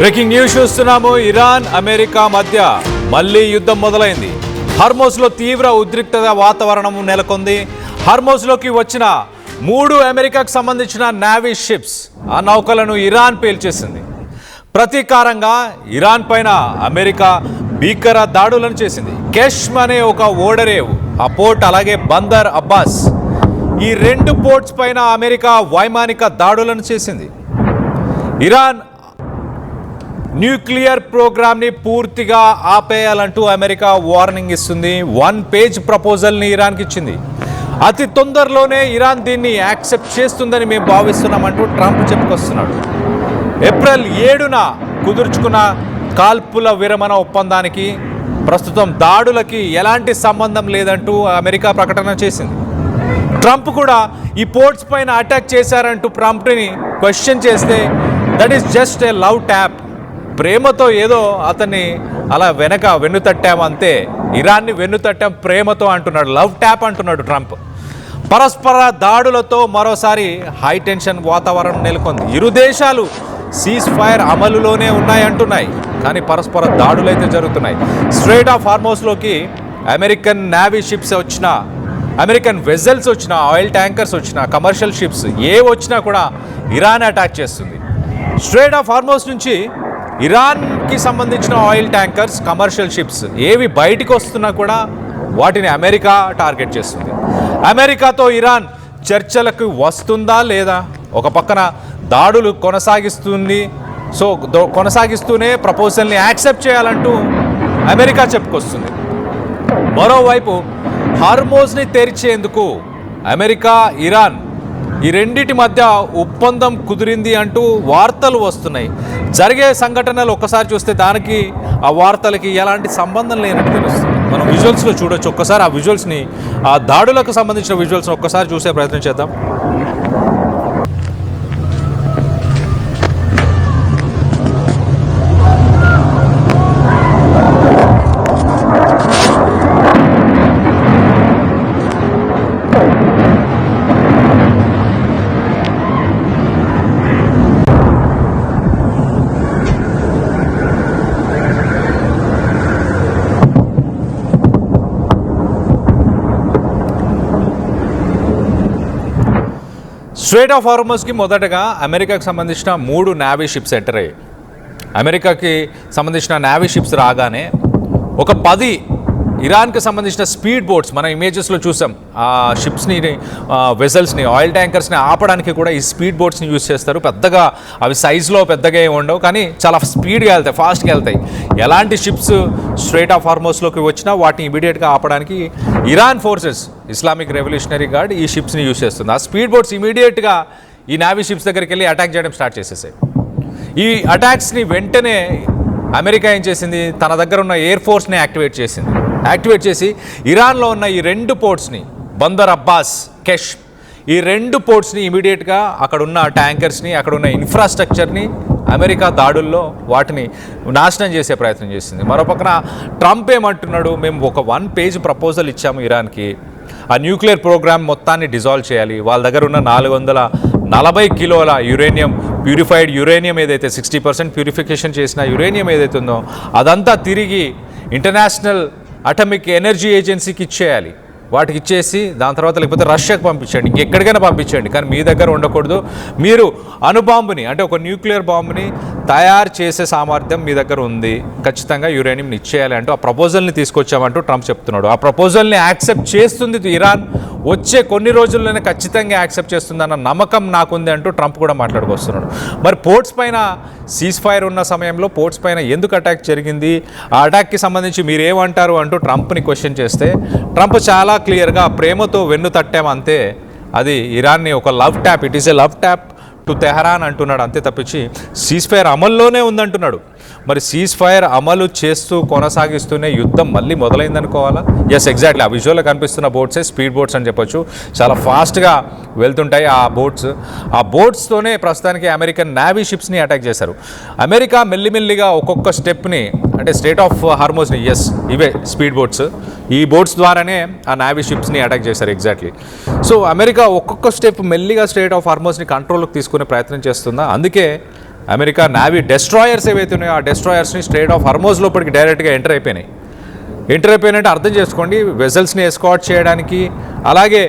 Breaking news చూస్తున్నాము. Iran America మధ్య మళ్ళీ యుద్ధం మొదలైంది. హర్మోజ్లో తీవ్ర ఉద్రిక్తత వాతావరణం నెలకొంది. హర్మోజ్లోకి వచ్చిన 3 అమెరికాకు సంబంధించిన నేవీ షిప్స్ ఆ నౌకలను ఇరాన్ పేల్చేసింది. ప్రతీకారంగా ఇరాన్ పైన అమెరికా భీకర దాడులను చేసింది. కెష్మ్ అనే ఒక ఓడరేవు ఆ పోర్ట్, అలాగే బందర్ అబ్బాస్, ఈ 2 పోర్ట్స్ పైన అమెరికా వైమానిక దాడులను చేసింది. ఇరాన్ న్యూక్లియర్ ప్రోగ్రామ్ని పూర్తిగా ఆపేయాలంటూ అమెరికా వార్నింగ్ ఇస్తుంది. 1 పేజ్ ప్రపోజల్ని ఇరాన్కి ఇచ్చింది. అతి తొందరలోనే ఇరాన్ దీన్ని యాక్సెప్ట్ చేస్తుందని మేము భావిస్తున్నామంటూ ట్రంప్ చెప్పుకొస్తున్నాడు. ఏప్రిల్ 7న కుదుర్చుకున్న కాల్పుల విరమణ ఒప్పందానికి ప్రస్తుతం దాడులకి ఎలాంటి సంబంధం లేదంటూ అమెరికా ప్రకటన చేసింది. ట్రంప్ కూడా ఈ పోర్ట్స్ పైన అటాక్ చేశారంటూ ట్రంప్ని క్వశ్చన్ చేస్తే that is just a love tap, ప్రేమతో ఏదో అతన్ని అలా వెన్ను తట్టాం అంతే, ఇరాన్ని వెన్ను తట్టాం ప్రేమతో అంటున్నాడు. లవ్ ట్యాప్ అంటున్నాడు ట్రంప్. పరస్పర దాడులతో మరోసారి హై టెన్షన్ వాతావరణం నెలకొంది. ఇరు దేశాలు సీజ్ ఫైర్ అమలులోనే ఉన్నాయంటున్నాయి, కానీ పరస్పర దాడులు అయితే జరుగుతున్నాయి. స్ట్రెయిట్ ఆఫ్ హార్మోజ్లోకి అమెరికన్ నేవీ షిప్స్ వచ్చిన, అమెరికన్ వెజల్స్ వచ్చిన, ఆయిల్ ట్యాంకర్స్ వచ్చిన, కమర్షియల్ షిప్స్ ఏ వచ్చినా కూడా ఇరాన్ అటాక్ చేస్తుంది. స్ట్రెయిట్ ఆఫ్ హార్మోజ్ నుంచి ఇరాన్కి సంబంధించిన ఆయిల్ ట్యాంకర్స్, కమర్షియల్ షిప్స్ ఏవి బయటికి వస్తున్నా కూడా వాటిని అమెరికా టార్గెట్ చేస్తుంది. అమెరికాతో ఇరాన్ చర్చలకు వస్తుందా లేదా? ఒక పక్కన దాడులు కొనసాగిస్తుంది. సో కొనసాగిస్తూనే ప్రపోజల్ని యాక్సెప్ట్ చేయాలంటూ అమెరికా చెప్పుకొస్తుంది. మరోవైపు హార్మోజ్ని తెరిచేందుకు అమెరికా, ఇరాన్ ఈ రెండిటి మధ్య ఒప్పందం కుదిరింది అంటూ వార్తలు వస్తున్నాయి. జరిగే సంఘటనలు ఒక్కసారి చూస్తే దానికి ఆ వార్తలకి ఎలాంటి సంబంధం లేనట్టు తెలుస్తుంది. మనం విజువల్స్లో చూడొచ్చు. ఒక్కసారి ఆ విజువల్స్ని, ఆ దాడులకు సంబంధించిన విజువల్స్ని ఒక్కసారి చూసే ప్రయత్నం చేద్దాం. స్ట్రెయిట్ ఆఫ్ హార్మోజ్కి మొదటగా అమెరికాకి సంబంధించిన 3 నేవీ షిప్స్ ఎంటర్ అయ్యాయి. అమెరికాకి సంబంధించిన నేవీ షిప్స్ రాగానే ఒక 10 ఇరాన్కి సంబంధించిన స్పీడ్ బోట్స్ మన ఇమేజెస్లో చూసాం. ఆ షిప్స్ని, వెసల్స్ని, ఆయిల్ ట్యాంకర్స్ని ఆపడానికి కూడా ఈ స్పీడ్ బోట్స్ని యూజ్ చేస్తారు. పెద్దగా అవి సైజులో పెద్దగా ఏమి ఉండవు, కానీ చాలా స్పీడ్గా వెళ్తాయి, ఫాస్ట్గా వెళ్తాయి. ఎలాంటి షిప్స్ స్ట్రెయిట్ ఆఫ్ హార్మోజ్లోకి వచ్చినా వాటిని ఇమీడియట్గా ఆపడానికి Iran forces, Islamic revolutionary guard ఈ షిప్స్ని యూజ్ చేస్తుంది. ఆ స్పీడ్ బోట్స్ ఇమీడియట్గా ఈ నేవీ షిప్స్ దగ్గరికి వెళ్ళి అటాక్ చేయడం స్టార్ట్ చేసేసాయి. ఈ అటాక్స్ని వెంటనే అమెరికా ఏం చేసింది, తన దగ్గర ఉన్న ఎయిర్ ఫోర్స్ని యాక్టివేట్ చేసి ఇరాన్లో ఉన్న ఈ 2 పోర్ట్స్ని, బందర్ అబ్బాస్, కెష్, ఈ 2 పోర్ట్స్ని ఇమీడియట్గా అక్కడున్న ట్యాంకర్స్ని, అక్కడున్న ఇన్ఫ్రాస్ట్రక్చర్ని అమెరికా దాడుల్లో వాటిని నాశనం చేసే ప్రయత్నం చేసింది. మరోపక్కన ట్రంప్ ఏమంటున్నాడు, మేము ఒక 1 పేజ్ ప్రపోజల్ ఇచ్చాము ఇరాన్కి, ఆ న్యూక్లియర్ ప్రోగ్రామ్ మొత్తాన్ని డిజాల్వ్ చేయాలి, వాళ్ళ దగ్గర ఉన్న 440 కిలోల యురేనియం, ప్యూరిఫైడ్ యురేనియం ఏదైతే 60% ప్యూరిఫికేషన్ చేసిన యురేనియం ఏదైతే ఉందో అదంతా తిరిగి ఇంటర్నేషనల్ అటామిక్ ఎనర్జీ ఏజెన్సీకి ఇచ్చేయాలి. వాటికి ఇచ్చేసి దాని తర్వాత లేకపోతే రష్యాకి పంపించండి, ఇంకెక్కడికైనా పంపించండి, కానీ మీ దగ్గర ఉండకూడదు. మీరు అణుబాంబుని, అంటే ఒక న్యూక్లియర్ బాంబుని తయారు చేసే సామర్థ్యం మీ దగ్గర ఉంది, ఖచ్చితంగా యురేనియంని ఇచ్చేయాలి అంటూ ఆ ప్రపోజల్ని తీసుకొచ్చామంటూ ట్రంప్ చెప్తున్నాడు. ఆ ప్రపోజల్ని యాక్సెప్ట్ చేస్తుంది ఇరాన్. వచ్చే కొన్ని రోజుల్లోనే ఖచ్చితంగా యాక్సెప్ట్ చేస్తుందన్న నమ్మకం నాకుంది అంటూ ట్రంప్ కూడా మాట్లాడుకొస్తున్నాడు. మరి పోర్ట్స్ పైన సీజ్ ఫైర్ ఉన్న సమయంలో పోర్ట్స్ పైన ఎందుకు అటాక్ జరిగింది, ఆ అటాక్కి సంబంధించి మీరేమంటారు అంటూ ట్రంప్ని క్వశ్చన్ చేస్తే ట్రంప్ చాలా క్లియర్గా ప్రేమతో వెన్ను తట్టాం అంతే, అది ఇరాన్ని ఒక love tap, it is a love tap to Tehran అంటున్నాడు అంతే తప్పించి సీజ్ ఫైర్ అమల్లోనే ఉందంటున్నాడు. మరి సీజ్ ఫైర్ అమలు చేస్తూ కొనసాగిస్తూనే యుద్ధం మళ్ళీ మొదలైందనుకోవాలా? Yes, exactly. ఆ విజువల్లో కనిపిస్తున్న బోట్సే స్పీడ్ బోట్స్ అని చెప్పొచ్చు. చాలా ఫాస్ట్గా వెళ్తుంటాయి ఆ బోట్స్. ఆ బోట్స్తోనే ప్రస్తుతానికి అమెరికన్ నేవీ షిప్స్ని అటాక్ చేశారు. అమెరికా మెల్లిమెల్లిగా ఒక్కొక్క స్టెప్ని, అంటే స్ట్రెయిట్ ఆఫ్ హార్మోజ్ని, ఎస్ ఇవే స్పీడ్ బోట్స్, ఈ బోట్స్ ద్వారానే ఆ నేవీ షిప్స్ని అటాక్ చేశారు. ఎగ్జాక్ట్లీ. సో అమెరికా ఒక్కొక్క స్టెప్ మెల్లిగా స్ట్రెయిట్ ఆఫ్ హార్మోజ్ని కంట్రోల్లోకి తీసుకునే ప్రయత్నం చేస్తుందా? అందుకే అమెరికా నావీ డెస్ట్రాయర్స్ ఏవైతే ఉన్నాయో ఆ డెస్ట్రాయర్స్ని స్ట్రైట్ ఆఫ్ హార్మోజ్ లోపలికి డైరెక్ట్గా ఎంటర్ అయిపోయినట్టు అర్థం చేసుకోండి. వెజల్స్ని ఎస్కాట్ చేయడానికి. అలాగే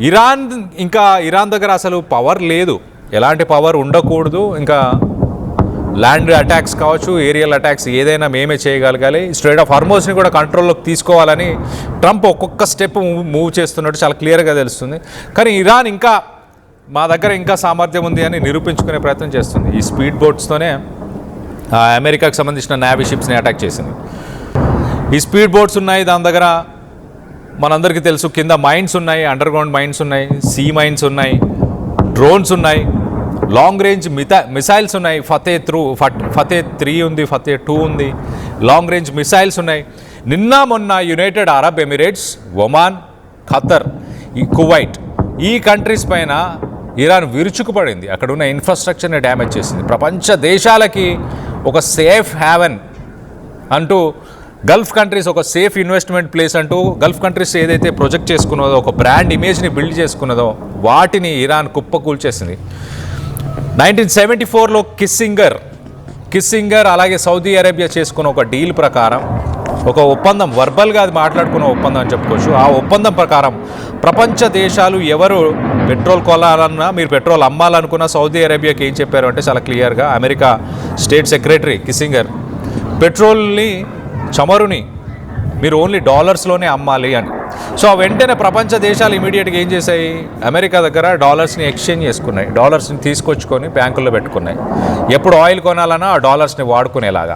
ఇరాన్ దగ్గర అసలు పవర్ లేదు, ఎలాంటి పవర్ ఉండకూడదు. ఇంకా ల్యాండ్ అటాక్స్ కావచ్చు, ఏరియల్ అటాక్స్ ఏదైనా మేమే చేయగలగాలి. స్ట్రైట్ ఆఫ్ హార్మోజ్ని కూడా కంట్రోల్లోకి తీసుకోవాలని ట్రంప్ ఒక్కొక్క స్టెప్ మూవ్ చేస్తున్నట్టు చాలా క్లియర్గా తెలుస్తుంది. కానీ ఇరాన్ ఇంకా మా దగ్గర ఇంకా సామర్థ్యం ఉంది అని నిరూపించుకునే ప్రయత్నం చేస్తుంది. ఈ స్పీడ్ బోట్స్తోనే అమెరికాకు సంబంధించిన నేవీ షిప్స్ని అటాక్ చేసింది. ఈ స్పీడ్ బోట్స్ ఉన్నాయి, దాని దగ్గర మనందరికీ తెలుసు కింద మైన్స్ ఉన్నాయి, అండర్ గ్రౌండ్ మైన్స్ ఉన్నాయి, సీ మైన్స్ ఉన్నాయి, డ్రోన్స్ ఉన్నాయి, లాంగ్ రేంజ్ మిసైల్స్ ఉన్నాయి. ఫతే 3 ఉంది, ఫతే 2 ఉంది. లాంగ్ రేంజ్ మిసైల్స్ ఉన్నాయి. నిన్న మొన్న United Arab Emirates, Oman, Qatar, Kuwait ఈ కంట్రీస్ పైన ఇరాన్ విరుచుకుపడింది. అక్కడ ఉన్న ఇన్ఫ్రాస్ట్రక్చర్ని డ్యామేజ్ చేసింది. ప్రపంచ దేశాలకి ఒక సేఫ్ హ్యావెన్ అంటూ, గల్ఫ్ కంట్రీస్ ఒక సేఫ్ ఇన్వెస్ట్మెంట్ ప్లేస్ అంటూ గల్ఫ్ కంట్రీస్ ఏదైతే ప్రొజెక్ట్ చేసుకున్నదో, ఒక బ్రాండ్ ఇమేజ్ని బిల్డ్ చేసుకున్నదో వాటిని ఇరాన్ కుప్పకూల్చేసింది. 1974లో కిస్సింగర్ అలాగే సౌదీ అరేబియా చేసుకున్న ఒక డీల్ ప్రకారం, ఒక ఒప్పందం, వర్బల్గా అది మాట్లాడుకున్న ఒప్పందం అని చెప్పుకోవచ్చు. ఆ ఒప్పందం ప్రకారం ప్రపంచ దేశాలు ఎవరు పెట్రోల్ కొనాలన్నా, మీరు పెట్రోల్ అమ్మాలనుకున్న సౌదీ అరేబియాకి ఏం చెప్పారు అంటే చాలా క్లియర్గా, అమెరికా స్టేట్ సెక్రటరీ కిస్సింగర్, పెట్రోల్ని, చమురుని మీరు ఓన్లీ డాలర్స్లోనే అమ్మాలి అని. సో వెంటనే ప్రపంచ దేశాలు ఇమీడియట్గా ఏం చేశాయి, అమెరికా దగ్గర డాలర్స్ని ఎక్స్చేంజ్ చేసుకున్నాయి, డాలర్స్ని తీసుకొచ్చుకొని బ్యాంకుల్లో పెట్టుకున్నాయి. ఎప్పుడు ఆయిల్ కొనాలన్నా ఆ డాలర్స్ని వాడుకునేలాగా,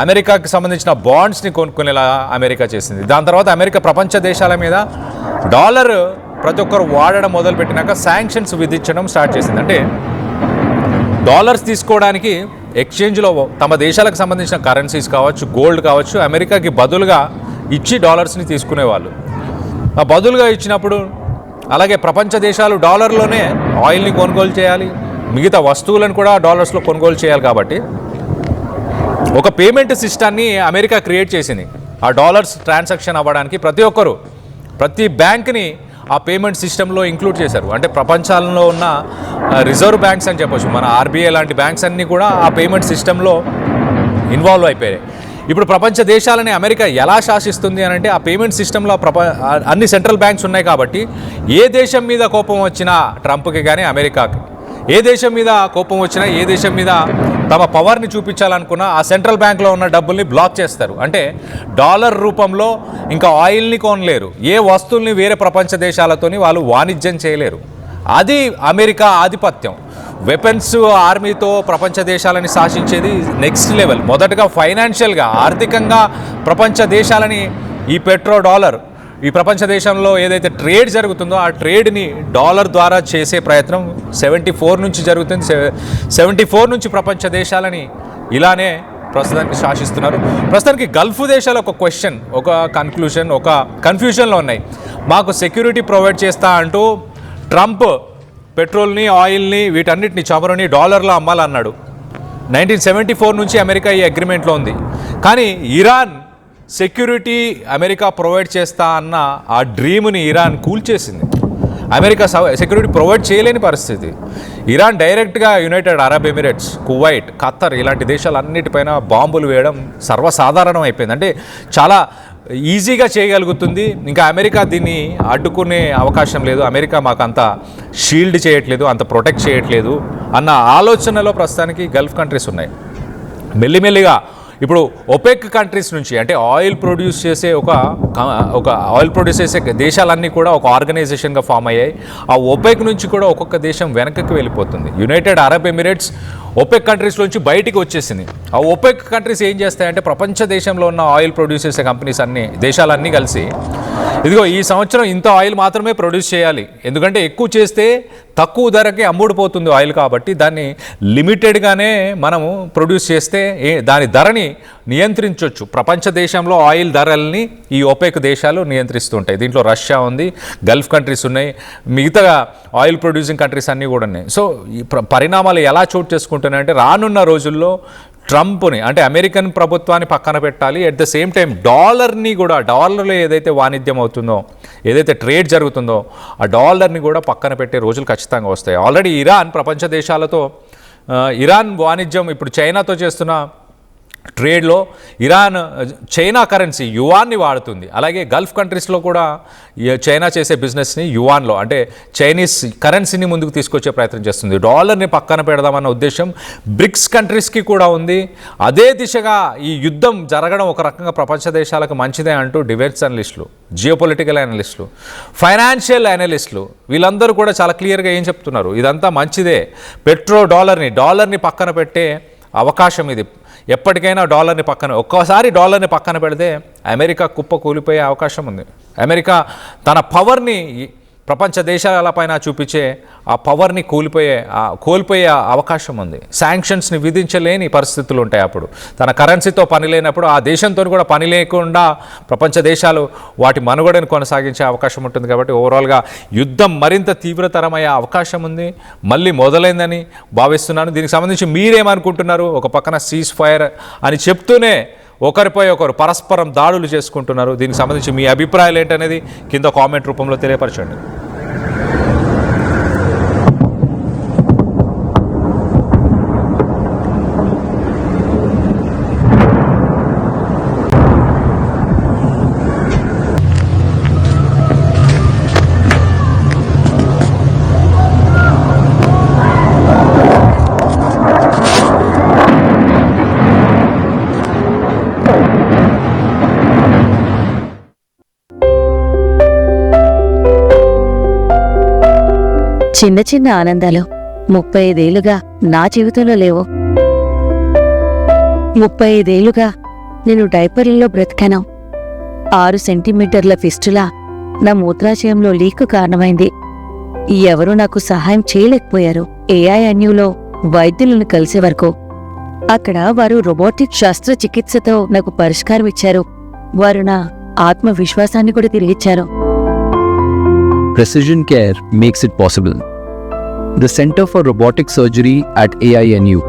అమెరికాకి సంబంధించిన బాండ్స్ని కొనుక్కునేలాగా అమెరికా చేసింది. దాని తర్వాత అమెరికా ప్రపంచ దేశాల మీద డాలర్ ప్రతి ఒక్కరు వాడడం మొదలుపెట్టినాక శాంక్షన్స్ విధించడం స్టార్ట్ చేసింది. అంటే డాలర్స్ తీసుకోవడానికి ఎక్స్చేంజ్లో తమ దేశాలకు సంబంధించిన కరెన్సీస్ కావచ్చు, గోల్డ్ కావచ్చు, అమెరికాకి బదులుగా ఇచ్చి డాలర్స్ని తీసుకునేవాళ్ళు. ఆ బదులుగా ఇచ్చినప్పుడు అలాగే ప్రపంచ దేశాలు డాలర్లోనే ఆయిల్ని కొనుగోలు చేయాలి, మిగతా వస్తువులను కూడా డాలర్స్లో కొనుగోలు చేయాలి. కాబట్టి ఒక పేమెంట్ సిస్టాన్ని అమెరికా క్రియేట్ చేసింది. ఆ డాలర్స్ ట్రాన్సాక్షన్ అవ్వడానికి ప్రతి బ్యాంక్ని ఆ పేమెంట్ సిస్టంలో ఇంక్లూడ్ చేశారు. అంటే ప్రపంచంలో ఉన్న రిజర్వ్ బ్యాంక్స్ అని చెప్పొచ్చు, మన ఆర్బీఐ లాంటి బ్యాంక్స్ అన్నీ కూడా ఆ పేమెంట్ సిస్టంలో ఇన్వాల్వ్ అయిపోయాయి. ఇప్పుడు ప్రపంచ దేశాలని అమెరికా ఎలా శాసిస్తుంది అని అంటే, ఆ పేమెంట్ సిస్టంలో అన్ని సెంట్రల్ బ్యాంక్స్ ఉన్నాయి. కాబట్టి ఏ దేశం మీద కోపం వచ్చినా ట్రంప్కి కానీ అమెరికాకి, ఏ దేశం మీద కోపం వచ్చినా, ఏ దేశం మీద తమ పవర్ని చూపించాలనుకున్నా ఆ సెంట్రల్ బ్యాంక్లో ఉన్న డబ్బుల్ని బ్లాక్ చేస్తారు. అంటే డాలర్ రూపంలో ఇంకా ఆయిల్ని కొనలేరు, ఏ వస్తువుల్ని వేరే ప్రపంచ దేశాలతోని వాళ్ళు వాణిజ్యం చేయలేరు. అది అమెరికా ఆధిపత్యం. వెపన్స్, ఆర్మీతో ప్రపంచ దేశాలని శాసించేది నెక్స్ట్ లెవెల్. మొదటగా ఫైనాన్షియల్గా, ఆర్థికంగా ప్రపంచ దేశాలని ఈ డాలర్, ఈ ప్రపంచ దేశంలో ఏదైతే ట్రేడ్ జరుగుతుందో ఆ ట్రేడ్ని డాలర్ ద్వారా చేసే ప్రయత్నం 74 నుంచి జరుగుతుంది. 74 నుంచి ప్రపంచ దేశాలని ఇలానే ప్రస్తుతానికి శాసిస్తున్నారు. ప్రస్తుతానికి గల్ఫ్ దేశాలు ఒక క్వశ్చన్, ఒక కన్ఫ్యూజన్లో ఉన్నాయి. మాకు సెక్యూరిటీ ప్రొవైడ్ చేస్తా అంటూ ట్రంప్ పెట్రోల్ని, ఆయిల్ని, వీటన్నిటిని, చమురుని డాలర్లో అమ్మాలన్నాడు. 1974 నుంచి అమెరికా ఈ అగ్రిమెంట్లో ఉంది. కానీ ఇరాన్ సెక్యూరిటీ అమెరికా ప్రొవైడ్ చేస్తా అన్న ఆ డ్రీమ్ని ఇరాన్ కూల్చేసింది. అమెరికా సెక్యూరిటీ ప్రొవైడ్ చేయలేని పరిస్థితి. ఇరాన్ డైరెక్ట్గా United Arab Emirates, Kuwait, Qatar ఇలాంటి దేశాలన్నిటిపైన బాంబులు వేయడం సర్వసాధారణం అయిపోయింది. అంటే చాలా ఈజీగా చేయగలుగుతుంది. ఇంకా అమెరికా దీన్ని అడ్డుకునే అవకాశం లేదు, అమెరికా మాకు అంత షీల్డ్ చేయట్లేదు, అంత ప్రొటెక్ట్ చేయట్లేదు అన్న ఆలోచనలో ప్రస్తుతానికి గల్ఫ్ కంట్రీస్ ఉన్నాయి. మెల్లిమెల్లిగా ఇప్పుడు ఒపెక్ కంట్రీస్ నుంచి, అంటే ఆయిల్ ప్రొడ్యూస్ చేసే దేశాలన్నీ కూడా ఒక ఆర్గనైజేషన్గా ఫామ్ అయ్యాయి. ఆ ఒపెక్ నుంచి కూడా ఒక్కొక్క దేశం వెనకకి వెళ్ళిపోతుంది. United Arab Emirates OPEC countries నుంచి బయటికి వచ్చేసింది. ఆ ఒపెక్ కంట్రీస్ ఏం చేస్తాయంటే, ప్రపంచ దేశంలో ఉన్న ఆయిల్ ప్రొడ్యూస్ చేసే కంపెనీస్ దేశాలన్నీ కలిసి, ఇదిగో ఈ సంవత్సరం ఇంత ఆయిల్ మాత్రమే ప్రొడ్యూస్ చేయాలి, ఎందుకంటే ఎక్కువ చేస్తే తక్కువ ధరకే అమ్ముడుపోతుంది ఆయిల్, కాబట్టి దాన్ని లిమిటెడ్గానే మనము ప్రొడ్యూస్ చేస్తే దాని ధరని నియంత్రించవచ్చు. ప్రపంచ దేశంలో ఆయిల్ ధరల్ని ఈ ఒపెక్ దేశాలు నియంత్రిస్తుంటాయి. దీంట్లో రష్యా ఉంది, గల్ఫ్ కంట్రీస్ ఉన్నాయి, మిగతా ఆయిల్ ప్రొడ్యూసింగ్ కంట్రీస్ అన్నీ కూడా ఉన్నాయి. సో ఈ పరిణామాలు ఎలా చోటు చేసుకుంటున్నాయంటే, రానున్న రోజుల్లో ట్రంప్ని, అంటే అమెరికన్ ప్రభుత్వాన్ని పక్కన పెట్టాలి, అట్ ద సేమ్ టైం డాలర్ని కూడా, డాలర్లో ఏదైతే వాణిజ్యం అవుతుందో, ఏదైతే ట్రేడ్ జరుగుతుందో ఆ డాలర్ని కూడా పక్కన పెట్టే రోజులు ఖచ్చితంగా వస్తాయి. ఆల్రెడీ ఇరాన్ ప్రపంచ దేశాలతో ఇరాన్ వాణిజ్యం ఇప్పుడు చైనాతో చేస్తున్న ట్రేడ్లో ఇరాన్ చైనా కరెన్సీ యువాన్ని వాడుతుంది. అలాగే గల్ఫ్ కంట్రీస్లో కూడా చైనా చేసే బిజినెస్ని యువాన్లో అంటే చైనీస్ కరెన్సీని ముందుకు తీసుకొచ్చే ప్రయత్నం చేస్తుంది. డాలర్ని పక్కన పెడదామన్న ఉద్దేశం బ్రిక్స్ కంట్రీస్కి కూడా ఉంది. అదే దిశగా ఈ యుద్ధం జరగడం ఒక రకంగా ప్రపంచ దేశాలకు మంచిదే అంటూ డిఫెన్స్ అనలిస్టులు, జియోపొలిటికల్ అనలిస్టులు, ఫైనాన్షియల్ అనలిస్టులు వీళ్ళందరూ కూడా చాలా క్లియర్గా ఏం చెప్తున్నారు, ఇదంతా మంచిదే, డాలర్ని పక్కన పెట్టే అవకాశం ఇది. ఎప్పటికైనా ఒక్కసారి డాలర్ని పక్కన పెడితే అమెరికా కుప్ప కూలిపోయే అవకాశం ఉంది. అమెరికా తన పవర్ని ప్రపంచ దేశాలపైన చూపించే ఆ పవర్ని కోల్పోయే అవకాశం ఉంది. శాంక్షన్స్ని విధించలేని పరిస్థితులు ఉంటాయి. అప్పుడు తన కరెన్సీతో పని లేనప్పుడు ఆ దేశంతో కూడా పని లేకుండా ప్రపంచ దేశాలు వాటి మనుగడను కొనసాగించే అవకాశం ఉంటుంది. కాబట్టి ఓవరాల్గా యుద్ధం మరింత తీవ్రతరమయ్యే అవకాశం ఉంది, మళ్ళీ మొదలైందని భావిస్తున్నాను. దీనికి సంబంధించి మీరేమనుకుంటున్నారు? ఒక పక్కన సీజ్ ఫైర్ అని చెప్తూనే ఒకరిపై ఒకరు పరస్పరం దాడులు చేసుకుంటున్నారు. దీనికి సంబంధించి మీ అభిప్రాయాలు ఏంటనేది కింద కామెంట్ రూపంలో తెలియపరచండి. చిన్న చిన్న ఆనందాలు 35 ఏళ్లుగా నా జీవితంలో లేవు. 35 ఏళ్లుగా నేను డైపర్లలో బ్రతికాను. 6 సెంటీమీటర్ల ఫిస్టులా నా మూత్రాశయంలో లీకు కారణమైంది. ఎవరూ నాకు సహాయం చేయలేకపోయారు. AINUలో వైద్యులను కలిసే వరకు. అక్కడ వారు రోబోటిక్ శస్త్రచికిత్సతో నాకు పరిష్కారం ఇచ్చారు. వారు నా ఆత్మవిశ్వాసాన్ని కూడా తిరిగిచ్చారు. Precision care makes it possible. The Center for Robotic Surgery at AINU